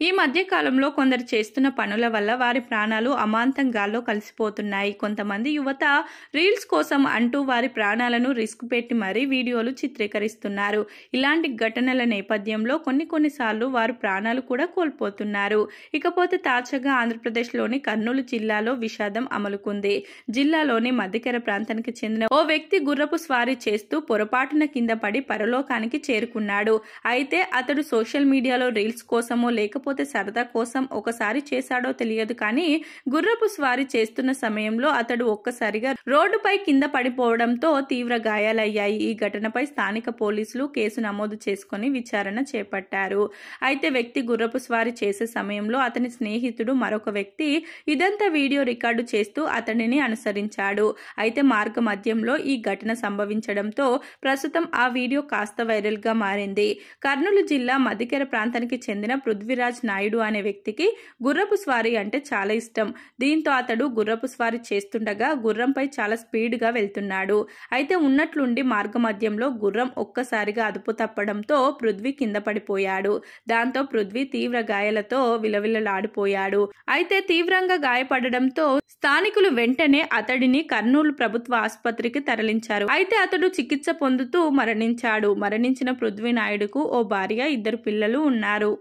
ఈ మధ్య కాలంలో కొందరు చేస్తున్న పనుల వల్ల వారి ప్రాణాలు అమాంతం గాల్లో కలిసిపోతున్నాయి. కొంతమంది యువత రీల్స్ కోసం అంటూ వారి ప్రాణాలను రిస్క్ పెట్టి మరీ వీడియోలు చిత్రీకరిస్తున్నారు. ఇలాంటి ఘటనల నేపథ్యంలో కొన్నిసార్లు వారు ప్రాణాలు కూడా కోల్పోతున్నారు. ఇకపోతే తాజాగా ఆంధ్రప్రదేశ్లోని కర్నూలు జిల్లాలో విషాదం అమలుకుంది. జిల్లాలోని మధ్యకెర ప్రాంతానికి చెందిన ఓ వ్యక్తి గుర్రపు స్వారీ చేస్తూ పొరపాటున కింద పడి పరలోకానికి చేరుకున్నాడు. అయితే అతడు సోషల్ మీడియాలో రీల్స్ కోసమో లేకపోతే సరదా కోసం ఒకసారి చేశాడో తెలియదు కానీ గుర్రపు స్వారీ చేస్తున్న సమయంలో అతడు ఒక్కసారిగా రోడ్డుపై కింద పడిపోవడంతో తీవ్ర గాయాలయ్యాయి. ఈ ఘటనపై స్థానిక పోలీసులు కేసు నమోదు చేసుకుని విచారణ చేపట్టారు. అయితే వ్యక్తి గుర్రపు స్వారీ చేసే సమయంలో అతని స్నేహితుడు మరొక వ్యక్తి ఇదంతా వీడియో రికార్డు చేస్తూ అతడిని అనుసరించాడు. అయితే మార్గ మధ్యంలో ఈ ఘటన సంభవించడంతో ప్రస్తుతం ఆ వీడియో కాస్త వైరల్ గా మారింది. కర్నూలు జిల్లా మధ్యకెర ప్రాంతానికి చెందిన పృథ్వీరాజ్ నాయుడు అనే వ్యక్తికి గుర్రపు స్వారీ అంటే చాలా ఇష్టం. దీంతో అతడు గుర్రపు స్వారీ చేస్తుండగా గుర్రంపై చాలా స్పీడ్ గా వెళ్తున్నాడు. అయితే ఉన్నట్లుండి మార్గ మధ్యంలో గుర్రం ఒక్కసారిగా అదుపు తప్పడంతో పృథ్వీ కింద పడిపోయాడు. దాంతో పృథ్వీ తీవ్ర గాయాలతో విలవిలలాడిపోయాడు. అయితే తీవ్రంగా గాయపడడంతో స్థానికులు వెంటనే అతడిని కర్నూలు ప్రభుత్వ ఆసుపత్రికి తరలించారు. అయితే అతడు చికిత్స పొందుతూ మరణించాడు. మరణించిన పృథ్వీ నాయుడుకు ఓ భార్య, 2 పిల్లలు ఉన్నారు.